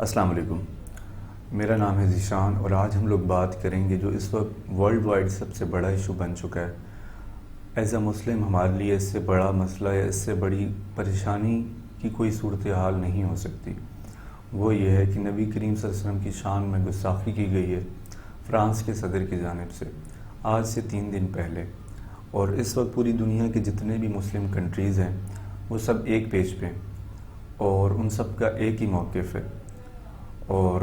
السلام علیکم، میرا نام ہے ذیشان اور آج ہم لوگ بات کریں گے جو اس وقت ورلڈ وائڈ سب سے بڑا ایشو بن چکا ہے۔ ایز اے مسلم ہمارے لیے اس سے بڑا مسئلہ یا اس سے بڑی پریشانی کی کوئی صورتحال نہیں ہو سکتی۔ وہ یہ ہے کہ نبی کریم صلی اللہ علیہ وسلم کی شان میں گستاخی کی گئی ہے فرانس کے صدر کی جانب سے آج سے 3 دن پہلے، اور اس وقت پوری دنیا کے جتنے بھی مسلم کنٹریز ہیں وہ سب ایک پیج پہ ہیں اور ان سب کا ایک ہی موقف ہے، اور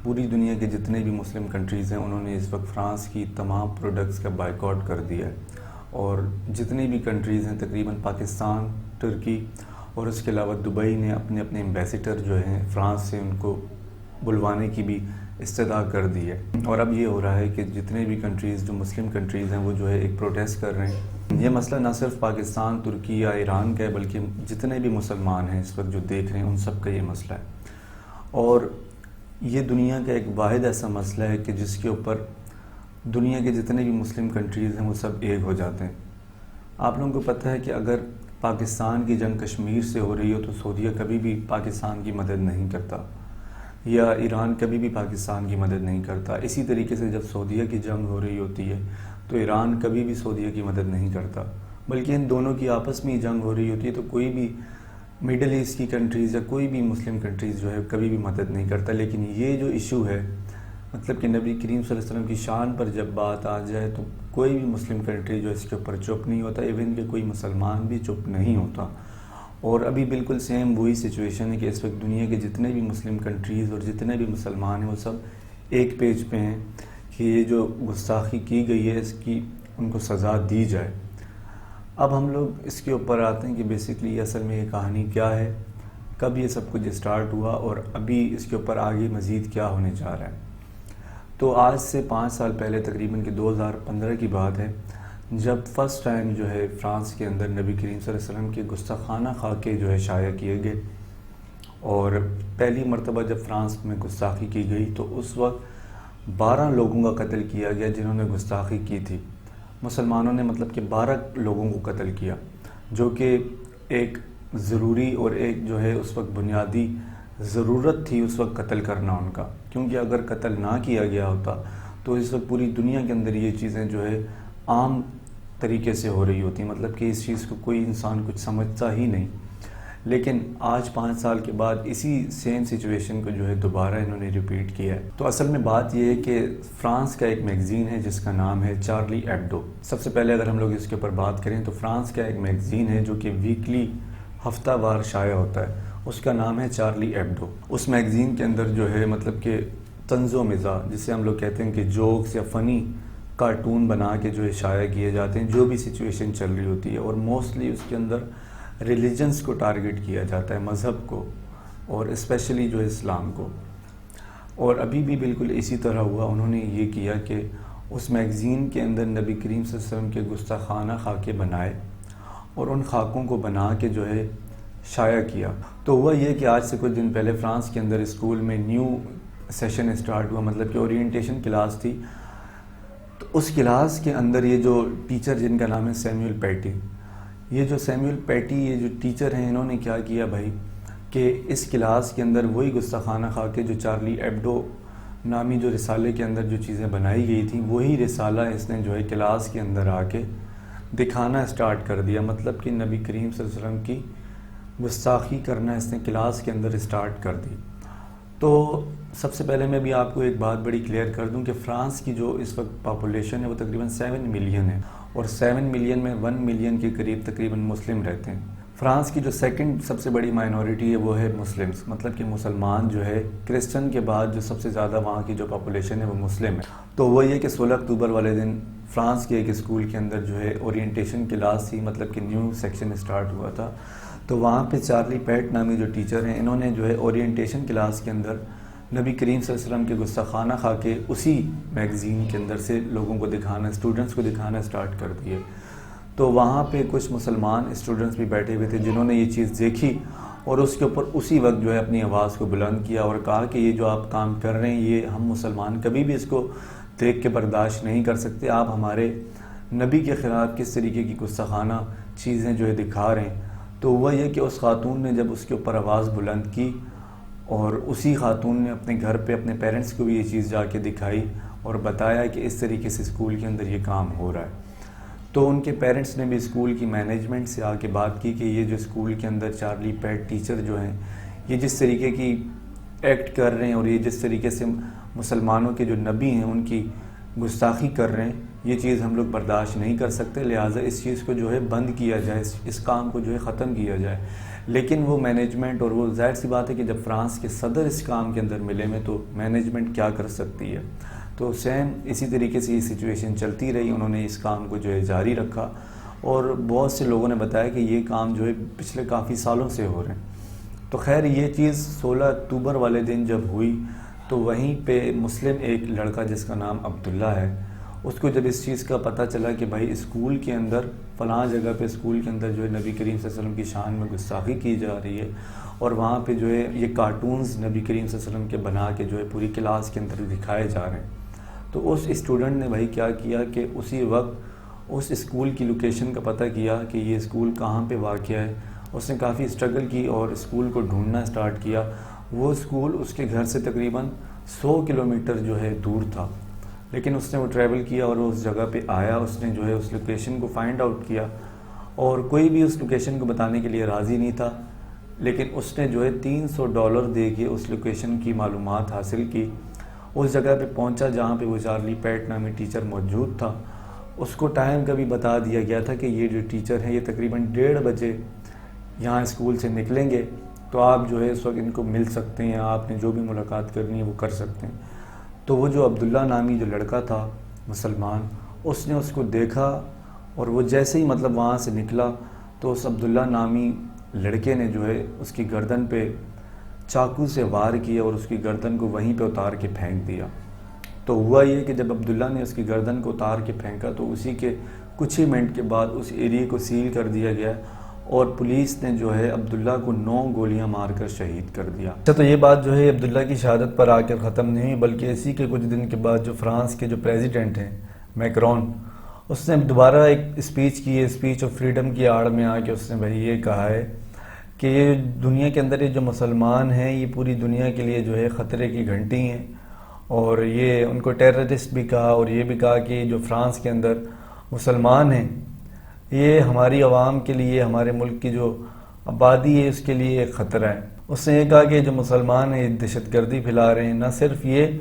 پوری دنیا کے جتنے بھی مسلم کنٹریز ہیں انہوں نے اس وقت فرانس کی تمام پروڈکٹس کا بائیکاٹ کر دیا ہے، اور جتنی بھی کنٹریز ہیں تقریباً پاکستان، ترکی اور اس کے علاوہ دبئی نے اپنے ایمبیسیڈر جو ہیں فرانس سے ان کو بلوانے کی بھی استدعا کر دی ہے۔ اور اب یہ ہو رہا ہے کہ جتنے بھی کنٹریز جو مسلم کنٹریز ہیں وہ جو ہے ایک پروٹیسٹ کر رہے ہیں۔ یہ مسئلہ نہ صرف پاکستان، ترکی یا ایران کا ہے بلکہ جتنے بھی مسلمان ہیں اس وقت جو دیکھ رہے ہیں ان سب کا یہ مسئلہ ہے، اور یہ دنیا کا ایک واحد ایسا مسئلہ ہے کہ جس کے اوپر دنیا کے جتنے بھی مسلم کنٹریز ہیں وہ سب ایک ہو جاتے ہیں۔ آپ لوگوں کو پتہ ہے کہ اگر پاکستان کی جنگ کشمیر سے ہو رہی ہو تو سعودیہ کبھی بھی پاکستان کی مدد نہیں کرتا، یا ایران کبھی بھی پاکستان کی مدد نہیں کرتا۔ اسی طریقے سے جب سعودیہ کی جنگ ہو رہی ہوتی ہے تو ایران کبھی بھی سعودیہ کی مدد نہیں کرتا، بلکہ ان دونوں کی آپس میں ہی جنگ ہو رہی ہوتی ہے تو کوئی بھی میڈل ایسٹ کی کنٹریز یا کوئی بھی مسلم کنٹریز جو ہے کبھی بھی مدد نہیں کرتا۔ لیکن یہ جو ایشو ہے، مطلب کہ نبی کریم صلی اللہ علیہ وسلم کی شان پر جب بات آ جائے تو کوئی بھی مسلم کنٹری جو اس کے اوپر چپ نہیں ہوتا، ایون کہ کوئی مسلمان بھی چپ نہیں ہوتا۔ اور ابھی بالکل سیم وہی سچویشن ہے کہ اس وقت دنیا کے جتنے بھی مسلم کنٹریز اور جتنے بھی مسلمان ہیں وہ سب ایک پیج پہ ہیں کہ یہ جو گستاخی کی گئی ہے اس کی ان کو سزا دی جائے۔ اب ہم لوگ اس کے اوپر آتے ہیں کہ بیسکلی اصل میں یہ کہانی کیا ہے، کب یہ سب کچھ اسٹارٹ ہوا اور ابھی اس کے اوپر آگے مزید کیا ہونے جا رہا ہے۔ تو آج سے 5 سال پہلے تقریباً کہ 2015 کی بات ہے جب فرسٹ ٹائم جو ہے فرانس کے اندر نبی کریم صلی اللہ علیہ وسلم کے گستاخانہ خاکے جو ہے شائع کیے گئے، اور پہلی مرتبہ جب فرانس میں گستاخی کی گئی تو اس وقت 12 لوگوں کا قتل کیا گیا جنہوں نے گستاخی کی تھی۔ مسلمانوں نے مطلب کہ 12 لوگوں کو قتل کیا، جو کہ ایک ضروری اور ایک جو ہے اس وقت بنیادی ضرورت تھی اس وقت قتل کرنا ان کا، کیونکہ اگر قتل نہ کیا گیا ہوتا تو اس وقت پوری دنیا کے اندر یہ چیزیں جو ہے عام طریقے سے ہو رہی ہوتی، مطلب کہ اس چیز کو کوئی انسان کچھ سمجھتا ہی نہیں۔ لیکن آج 5 سال کے بعد اسی سیم سچویشن کو جو ہے دوبارہ انہوں نے ریپیٹ کیا ہے۔ تو اصل میں بات یہ ہے کہ فرانس کا ایک میگزین ہے جس کا نام ہے چارلی ایبڈو۔ سب سے پہلے اگر ہم لوگ اس کے اوپر بات کریں تو فرانس کا ایک میگزین ہے جو کہ ویکلی ہفتہ وار شائع ہوتا ہے، اس کا نام ہے چارلی ایبڈو۔ اس میگزین کے اندر جو ہے مطلب کہ طنز و مزاح، جسے ہم لوگ کہتے ہیں کہ جوکس یا فنی کارٹون بنا کے جو ہے شائع کیے جاتے ہیں جو بھی سچویشن چل رہی ہوتی ہے، اور موسٹلی اس کے اندر ریلیجنس کو ٹارگٹ کیا جاتا ہے، مذہب کو، اور اسپیشلی جو ہے اسلام کو۔ اور ابھی بھی بالکل اسی طرح ہوا، انہوں نے یہ کیا کہ اس میگزین کے اندر نبی کریم صلی اللہ علیہ وسلم کے گستاخانہ خاکے بنائے اور ان خاکوں کو بنا کے جو ہے شائع کیا۔ تو ہوا یہ کہ آج سے کچھ دن پہلے فرانس کے اندر اسکول میں نیو سیشن اسٹارٹ ہوا، مطلب کہ اورینٹیشن کلاس تھی، تو اس کلاس کے اندر یہ جو ٹیچر جن کا نام ہے سیموئل پیٹی، یہ جو سیموئل پیٹی یہ جو ٹیچر ہیں انہوں نے کیا کیا بھائی کہ اس کلاس کے اندر وہی گستاخانہ خاکے جو چارلی ایبڈو نامی جو رسالے کے اندر جو چیزیں بنائی گئی تھیں وہی رسالہ اس نے جو ہے کلاس کے اندر آ کے دکھانا اسٹارٹ کر دیا، مطلب کہ نبی کریم صلی اللہ علیہ وسلم کی گستاخی کرنا اس نے کلاس کے اندر اسٹارٹ کر دی۔ تو سب سے پہلے میں بھی آپ کو ایک بات بڑی کلیئر کر دوں کہ فرانس کی جو اس وقت پاپولیشن ہے وہ تقریباً 7 ملین ہے، اور 7 ملین میں 1 ملین کے قریب تقریباً مسلم رہتے ہیں۔ فرانس کی جو سیکنڈ سب سے بڑی مائنورٹی ہے وہ ہے مسلمز، مطلب کہ مسلمان جو ہے کرسچن کے بعد جو سب سے زیادہ وہاں کی جو پاپولیشن ہے وہ مسلم ہے۔ تو وہ یہ کہ 16 اکتوبر والے دن فرانس کے ایک اسکول کے اندر جو ہے اورینٹیشن کلاس تھی، مطلب کہ نیو سیکشن اسٹارٹ ہوا تھا، تو وہاں پہ چارلی پیٹ نامی جو ٹیچر ہیں انہوں نے جو ہے اورینٹیشن کلاس کے اندر نبی کریم صلی اللہ علیہ وسلم کے گستاخانہ خاکے اسی میگزین کے اندر سے لوگوں کو دکھانا، اسٹوڈنٹس کو دکھانا اسٹارٹ کر دیے۔ تو وہاں پہ کچھ مسلمان اسٹوڈنٹس بھی بیٹھے ہوئے تھے جنہوں نے یہ چیز دیکھی اور اس کے اوپر اسی وقت جو ہے اپنی آواز کو بلند کیا اور کہا کہ یہ جو آپ کام کر رہے ہیں یہ ہم مسلمان کبھی بھی اس کو دیکھ کے برداشت نہیں کر سکتے، آپ ہمارے نبی کے خلاف کس طریقے کی گستاخانہ چیزیں جو ہے دکھا رہے ہیں۔ تو ہوا یہ کہ اس خاتون نے جب اس کے اوپر آواز بلند کی اور اسی خاتون نے اپنے گھر پہ اپنے پیرنٹس کو بھی یہ چیز جا کے دکھائی اور بتایا کہ اس طریقے سے اسکول کے اندر یہ کام ہو رہا ہے۔ تو ان کے پیرنٹس نے بھی اسکول کی مینجمنٹ سے آ کے بات کی کہ یہ جو اسکول کے اندر چارلی پیٹ ٹیچر جو ہیں یہ جس طریقے کی ایکٹ کر رہے ہیں اور یہ جس طریقے سے مسلمانوں کے جو نبی ہیں ان کی گستاخی کر رہے ہیں، یہ چیز ہم لوگ برداشت نہیں کر سکتے، لہٰذا اس چیز کو جو ہے بند کیا جائے، اس کام کو جو ہے ختم کیا جائے۔ لیکن وہ مینجمنٹ، اور وہ ظاہر سی بات ہے کہ جب فرانس کے صدر اس کام کے اندر ملے میں تو مینجمنٹ کیا کر سکتی ہے۔ تو سیم اسی طریقے سے یہ سچویشن چلتی رہی، انہوں نے اس کام کو جو ہے جاری رکھا، اور بہت سے لوگوں نے بتایا کہ یہ کام جو ہے پچھلے کافی سالوں سے ہو رہے ہیں۔ تو خیر یہ چیز 16 اکتوبر والے دن جب ہوئی تو وہیں پہ مسلم ایک لڑکا جس کا نام عبداللہ ہے، اس کو جب اس چیز کا پتہ چلا کہ بھائی اسکول کے اندر فلاں جگہ پہ اسکول کے اندر جو ہے نبی کریم صلی اللہ علیہ وسلم کی شان میں گستاخی کی جا رہی ہے، اور وہاں پہ جو ہے یہ کارٹونز نبی کریم صلی اللہ علیہ وسلم کے بنا کے جو ہے پوری کلاس کے اندر دکھائے جا رہے ہیں، تو اس اسٹوڈنٹ نے بھائی کیا کیا کہ اسی وقت اس اسکول کی لوکیشن کا پتہ کیا کہ یہ اسکول کہاں پہ واقع ہے۔ اس نے کافی اسٹرگل کی اور اسکول کو ڈھونڈنا سٹارٹ کیا۔ وہ اسکول اس کے گھر سے تقریباً 100 کلومیٹر جو ہے دور تھا، لیکن اس نے وہ ٹریول کیا اور اس جگہ پہ آیا، اس نے جو ہے اس لوکیشن کو فائنڈ آؤٹ کیا، اور کوئی بھی اس لوکیشن کو بتانے کے لیے راضی نہیں تھا، لیکن اس نے جو ہے $300 دے کے اس لوکیشن کی معلومات حاصل کی۔ اس جگہ پہ پہنچا جہاں پہ وہ چارلی پیٹ نامی ٹیچر موجود تھا، اس کو ٹائم کا بھی بتا دیا گیا تھا کہ یہ جو ٹیچر ہیں یہ تقریباً 1:30 بجے یہاں اسکول سے نکلیں گے، تو آپ جو ہے اس وقت ان کو مل سکتے ہیں، آپ نے جو بھی ملاقات کرنی ہے وہ کر سکتے ہیں۔ تو وہ جو عبداللہ نامی جو لڑکا تھا مسلمان، اس نے اس کو دیکھا، اور وہ جیسے ہی مطلب وہاں سے نکلا تو اس عبداللہ نامی لڑکے نے جو ہے اس کی گردن پہ چاقو سے وار کیا اور اس کی گردن کو وہیں پہ اتار کے پھینک دیا۔ تو ہوا یہ کہ جب عبداللہ نے اس کی گردن کو اتار کے پھینکا تو اسی کے کچھ ہی منٹ کے بعد اس ایریے کو سیل کر دیا گیا، اور پولیس نے جو ہے عبداللہ کو 9 گولیاں مار کر شہید کر دیا۔ اچھا، تو یہ بات جو ہے عبداللہ کی شہادت پر آ کر ختم نہیں ہوئی، بلکہ اسی کے کچھ دن کے بعد جو فرانس کے جو پریزیڈنٹ ہیں میکرون، اس نے دوبارہ ایک اسپیچ کی ہے، اسپیچ آف فریڈم کی آڑ میں آ کے اس نے بھائی یہ کہا ہے کہ یہ دنیا کے اندر یہ جو مسلمان ہیں یہ پوری دنیا کے لیے جو ہے خطرے کی گھنٹی ہیں، اور یہ ان کو ٹیررسٹ بھی کہا، اور یہ بھی کہا کہ جو فرانس کے اندر مسلمان ہیں یہ ہماری عوام کے لیے، ہمارے ملک کی جو آبادی ہے اس کے لیے ایک خطرہ ہے۔ اس نے یہ کہا کہ جو مسلمان ہیں دہشت گردی پھیلا رہے ہیں، نہ صرف یہ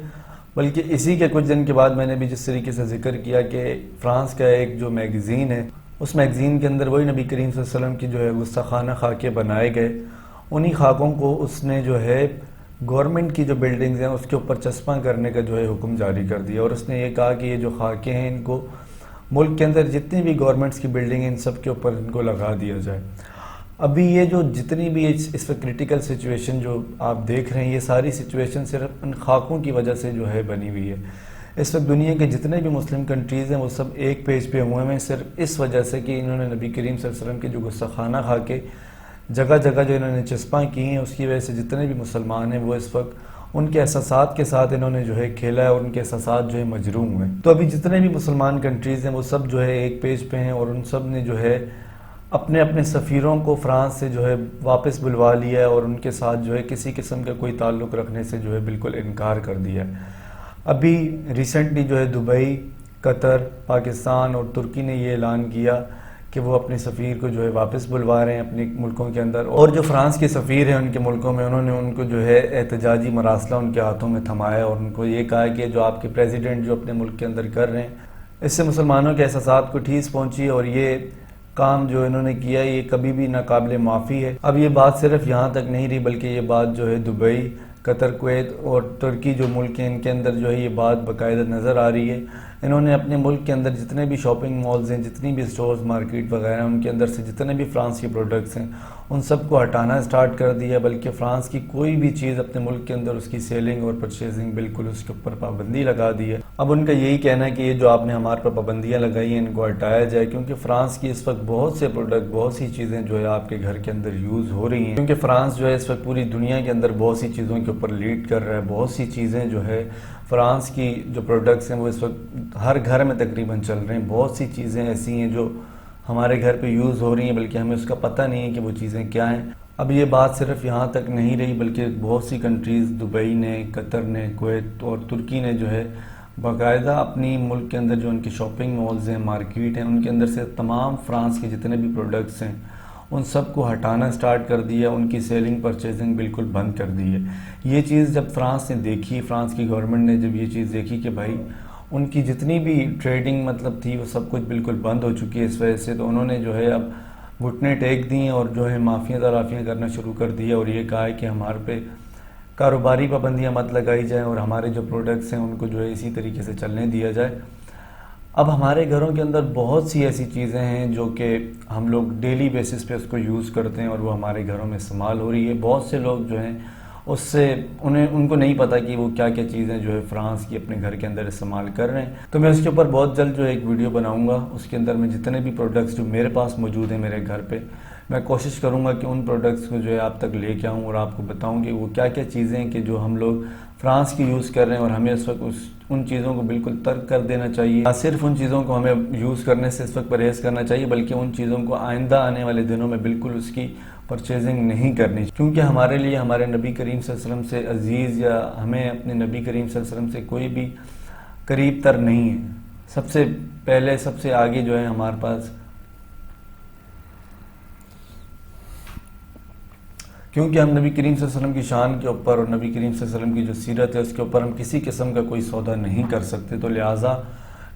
بلکہ اسی کے کچھ دن کے بعد میں نے بھی جس طریقے سے ذکر کیا کہ فرانس کا ایک جو میگزین ہے، اس میگزین کے اندر وہی نبی کریم صلی اللہ علیہ وسلم کی جو ہے گستاخانہ خاکے بنائے گئے، انہی خاکوں کو اس نے جو ہے گورنمنٹ کی جو بلڈنگز ہیں اس کے اوپر چسپاں کرنے کا جو ہے حکم جاری کر دیا، اور اس نے یہ کہا کہ یہ جو خاکے ہیں ان کو ملک کے اندر جتنی بھی گورنمنٹس کی بلڈنگ ہیں ان سب کے اوپر ان کو لگا دیا جائے۔ ابھی یہ جو جتنی بھی اس وقت کریٹیکل سچویشن جو آپ دیکھ رہے ہیں، یہ ساری سچویشن صرف ان خاکوں کی وجہ سے جو ہے بنی ہوئی ہے۔ اس وقت دنیا کے جتنے بھی مسلم کنٹریز ہیں وہ سب ایک پیج پہ ہوئے ہیں صرف اس وجہ سے کہ انہوں نے نبی کریم صلی اللہ علیہ وسلم کے جو گستاخانہ خاکے جگہ جگہ جو انہوں نے چسپاں کی ہیں، اس کی وجہ سے جتنے بھی مسلمان ہیں وہ اس وقت ان کے احساسات کے ساتھ انہوں نے جو ہے کھیلا ہے، اور ان کے احساسات جو ہے مجروح ہوئے۔ تو ابھی جتنے بھی مسلمان کنٹریز ہیں وہ سب جو ہے ایک پیج پہ ہیں، اور ان سب نے جو ہے اپنے اپنے سفیروں کو فرانس سے جو ہے واپس بلوا لیا ہے، اور ان کے ساتھ جو ہے کسی قسم کا کوئی تعلق رکھنے سے جو ہے بالکل انکار کر دیا ہے۔ ابھی ریسنٹلی جو ہے دبئی، قطر، پاکستان اور ترکی نے یہ اعلان کیا کہ وہ اپنے سفیر کو جو ہے واپس بلوا رہے ہیں اپنے ملکوں کے اندر، اور جو فرانس کے سفیر ہیں ان کے ملکوں میں انہوں نے ان کو جو ہے احتجاجی مراسلہ ان کے ہاتھوں میں تھمایا، اور ان کو یہ کہا کہ جو آپ کے پریزیڈنٹ جو اپنے ملک کے اندر کر رہے ہیں اس سے مسلمانوں کے احساسات کو ٹھیس پہنچی، اور یہ کام جو انہوں نے کیا یہ کبھی بھی ناقابل معافی ہے۔ اب یہ بات صرف یہاں تک نہیں رہی بلکہ یہ بات جو ہے دبئی، قطر، کویت اور ترکی جو ملک ہیں ان کے اندر جو ہے یہ بات باقاعدہ نظر آ رہی ہے۔ انہوں نے اپنے ملک کے اندر جتنے بھی شاپنگ مالز ہیں، جتنی بھی سٹورز، مارکیٹ وغیرہ ان کے اندر سے جتنے بھی فرانس کے پروڈکٹس ہیں ان سب کو ہٹانا سٹارٹ کر دیا، بلکہ فرانس کی کوئی بھی چیز اپنے ملک کے اندر اس کی سیلنگ اور پرچیزنگ بالکل اس کے اوپر پابندی لگا دی ہے۔ اب ان کا یہی کہنا ہے کہ یہ جو آپ نے ہمارے پر پابندیاں لگائی ہیں ان کو ہٹایا جائے، کیونکہ فرانس کی اس وقت بہت سے پروڈکٹ، بہت سی چیزیں جو ہے آپ کے گھر کے اندر یوز ہو رہی ہیں، کیونکہ فرانس جو ہے اس وقت پوری دنیا کے اندر بہت سی چیزوں کے اوپر لیڈ کر رہا ہے۔ بہت سی چیزیں جو ہے فرانس کی جو پروڈکٹس ہیں وہ اس وقت ہر گھر میں تقریباً چل رہے ہیں۔ بہت سی چیزیں ایسی ہیں جو ہمارے گھر پہ یوز ہو رہی ہیں بلکہ ہمیں اس کا پتہ نہیں ہے کہ وہ چیزیں کیا ہیں۔ اب یہ بات صرف یہاں تک نہیں رہی بلکہ بہت سی کنٹریز، دبئی نے، قطر نے، کویت اور ترکی نے جو ہے باقاعدہ اپنی ملک کے اندر جو ان کے شاپنگ مالز ہیں، مارکیٹ ہیں، ان کے اندر سے تمام فرانس کے جتنے بھی پروڈکٹس ہیں ان سب کو ہٹانا سٹارٹ کر دیا، ان کی سیلنگ پرچیزنگ بالکل بند کر دی ہے۔ یہ چیز جب فرانس نے دیکھی، فرانس کی گورنمنٹ نے جب یہ چیز دیکھی کہ بھائی ان کی جتنی بھی ٹریڈنگ مطلب تھی وہ سب کچھ بالکل بند ہو چکی ہے اس وجہ سے، تو انہوں نے جو ہے اب گھٹنے ٹیک دیے اور جو ہے معافیاں تلافیاں کرنا شروع کر دیا، اور یہ کہا ہے کہ ہمارے پہ کاروباری پابندیاں مت لگائی جائیں اور ہمارے جو پروڈکٹس ہیں ان کو جو ہے اسی طریقے سے چلنے دیا جائے۔ اب ہمارے گھروں کے اندر بہت سی ایسی چیزیں ہیں جو کہ ہم لوگ ڈیلی بیسس پہ اس کو یوز کرتے ہیں اور وہ ہمارے گھروں میں استعمال ہو رہی ہے۔ بہت سے لوگ جو ہیں اس سے ان کو نہیں پتہ کہ وہ کیا کیا چیزیں جو ہے فرانس کی اپنے گھر کے اندر استعمال کر رہے ہیں۔ تو میں اس کے اوپر بہت جلد جو ہے ایک ویڈیو بناؤں گا، اس کے اندر میں جتنے بھی پروڈکٹس جو میرے پاس موجود ہیں میرے گھر پہ، میں کوشش کروں گا کہ ان پروڈکٹس کو جو ہے آپ تک لے کے آؤں اور آپ کو بتاؤں کہ وہ کیا کیا چیزیں ہیں کہ جو ہم لوگ فرانس کی یوز کر رہے ہیں اور ہمیں اس وقت ان چیزوں کو بالکل ترک کر دینا چاہیے۔ نہ صرف ان چیزوں کو ہمیں یوز کرنے سے اس وقت پرہیز کرنا چاہیے بلکہ ان چیزوں کو آئندہ آنے والے دنوں میں بالکل اس کی پرچیزنگ نہیں کرنی، کیونکہ ہمارے لیے ہمارے نبی کریم صلی اللہ علیہ وسلم سے عزیز یا ہمیں اپنے نبی کریم صلی اللہ علیہ وسلم سے کوئی بھی قریب تر نہیں ہے۔ سب سے پہلے سب سے آگے جو ہے ہمارے پاس، کیونکہ ہم نبی کریم صلی اللہ علیہ وسلم کی شان کے اوپر اور نبی کریم صلی اللہ علیہ وسلم کی جو سیرت ہے اس کے اوپر ہم کسی قسم کا کوئی سودا نہیں کر سکتے، تو لہٰذا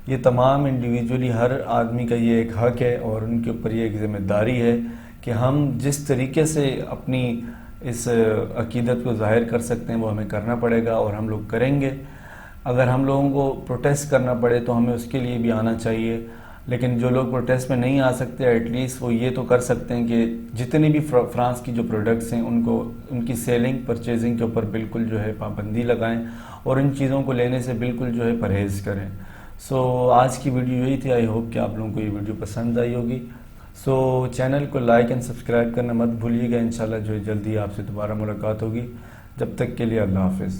یہ تمام انڈیویجولی ہر آدمی کا یہ ایک حق ہے اور ان کے اوپر یہ ایک ذمہ داری ہے کہ ہم جس طریقے سے اپنی اس عقیدت کو ظاہر کر سکتے ہیں وہ ہمیں کرنا پڑے گا اور ہم لوگ کریں گے۔ اگر ہم لوگوں کو پروٹیسٹ کرنا پڑے تو ہمیں اس کے لیے بھی آنا چاہیے، لیکن جو لوگ پروٹیسٹ میں نہیں آ سکتے ایٹ لیسٹ وہ یہ تو کر سکتے ہیں کہ جتنی بھی فرانس کی جو پروڈکٹس ہیں ان کی سیلنگ پرچیزنگ کے اوپر بالکل جو ہے پابندی لگائیں اور ان چیزوں کو لینے سے بالکل جو ہے پرہیز کریں۔ سو آج کی ویڈیو یہی تھی، آئی ہوپ کہ آپ لوگوں کو یہ ویڈیو پسند آئی ہوگی۔ سو چینل کو لائک اینڈ سبسکرائب کرنا مت بھولیے گا، انشاءاللہ جو ہے جلدی آپ سے دوبارہ ملاقات ہوگی۔ جب تک کے لیے اللہ حافظ۔